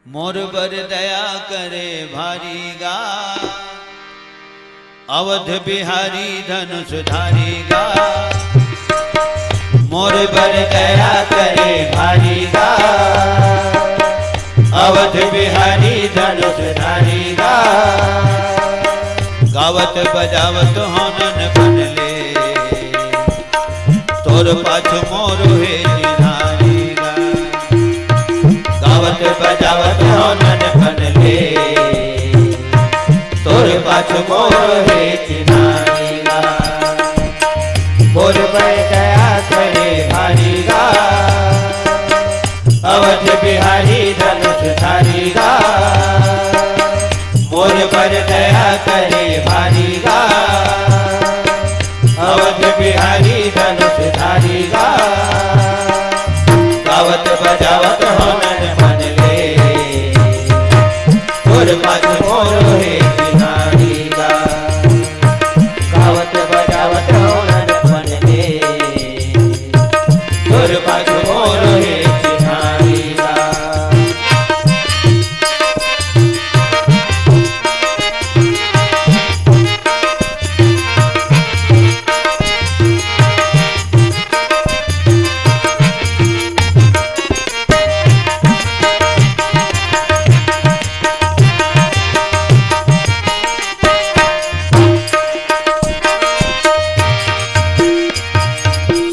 मोर बर दया करे भारी गा, अवध बिहारी धनुष धारी गा। मोर बर दया करे भारी गा, अवध बिहारी धनुष धारी गा। गावत बजावत होनन बनले, तोर पाछ मोर हे जिधारी गा। गावत बजावत होनन बनले, तोर पाछ मोर हे जिधारी गा। मोर बर दया करे भारी गा, अवध बिहारी धनुष धारी गा। मोर बर दया करे भारी गा, अवध बिहारी धनुष धारी गा। गावत बजावत होनन बनले, तोर पाछ मोर हे जिधारी गा। गावत बजावत होनन बनले, तोर पाछ मोर हे जिधारी गा।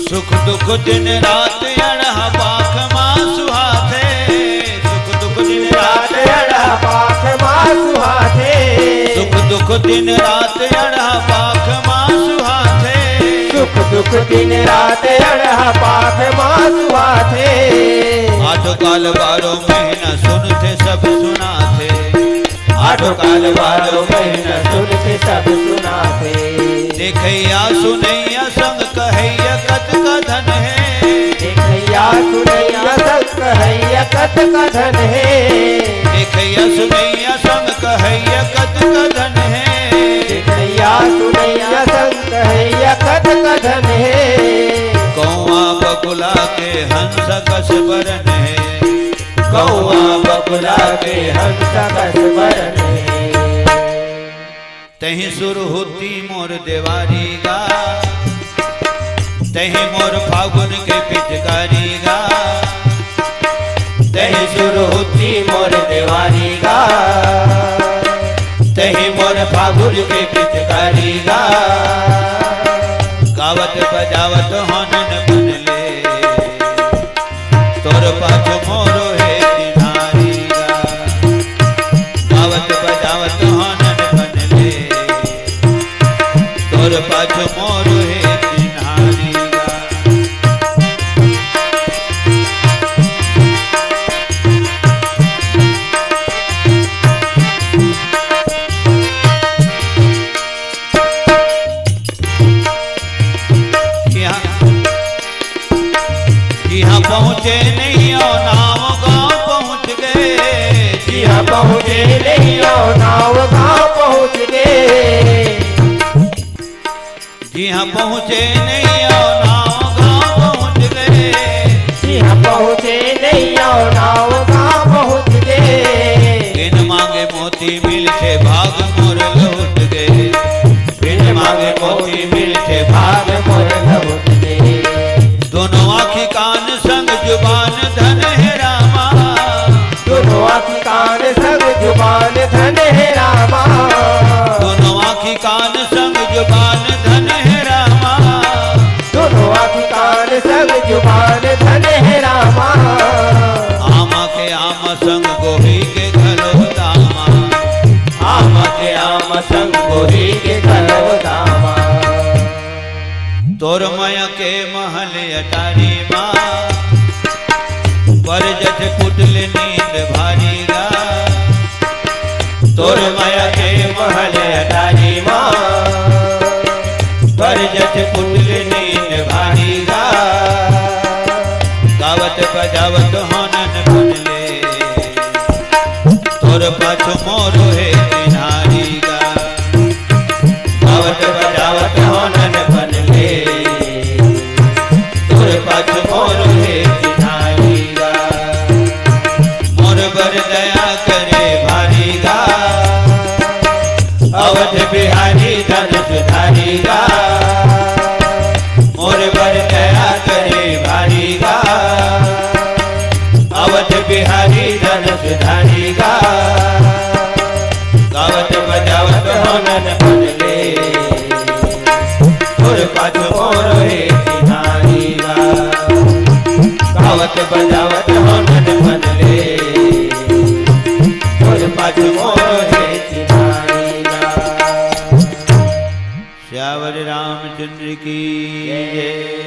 सुख दुख दिन रात अड़हा पाख माँ सुहाथे। सुख दुख दिन रात अड़हा पाख माँ सुहाथे। सुख दुख दिन रात अड़हा पाख माँ सुहाथे। सुख दुख दिन रात अड़हा पाख माँ सुहाथे। आठो काल बारो महीना सुनते सब सुनाथे। आठो काल बारो महीना सुनते सब सुनाथे। देखैया सुनैया संग कहैया कत का धन है। देखैया सुनैया संग कहैया कत का धन है। देखैया सुनैया संग कहैया कत का धन है। देखैया सुनैया संग कहैया कत का धन है। कौआ बकुला के हंस कस बरन है। कौआ बकुला के हंस कस बरन है। तही सुर होती मोर देवारी गा, तही मोर फागुन के पिचकारी गा। तही सुर होती मोर देवारी गा, तही मोर फागुन के पिचकारी गा। गावत बजावत होनन बनले, तोर पाछ मोर हे जिधारी गा। गावत बजावत होनन बनले, तोर पाछ मोर हे जिधारी गा। यहाँ पहुँचे नहीं और नाव गाँव पहुँच गए। यहाँ पहुँचे नहीं और नाव गाँव पहुँच गए। यहाँ पहुँचे नहीं और नाव गाँव पहुँच गए। यहाँ पहुँचे नहीं और नाव गाँव पहुँच गए। बिन मांगे मोती मिलते भाग मोर लौट गए। बिन मांगे मोती मिलते भाग मोर लौट गए। दोनों आँखी कान संग जुबान धन है रामा। दोनों आँखी कान संग जुबान धन है रामा। दोनों आँखी कान संग जुबान धन है रामा। दोनों आँखी कान संग जुबान धन है रामा। आमा के आम संग गोही के घरो दामा। आमा के आम संग गोही के घरो दामा। तोर माया के महल अटारी माँ, पर जठ कुटल नींद भारी गा। तोर माया के महल अटारी माँ, पर जठ कुटल नींद भारी गा। गावत बजावत होनन बनले, तोर पाछ मोर हे जिधारी गा। गावत बजावत होनन बनले, तोर पाछ मोर हे जिधारी गा। मोर बर दया करे भारी गा अवध बिहारी धन सुधारी गा मोर पर दया करे भारी गा अवध बिहारी धन सुधारी गा गावत बजावत होनन बनले तोर पाछो मोर हे नारी गा गावत बजावत होनन बनले तोर पाछो मोर हे नारी गा। श्यावर रामचंद्र की जय।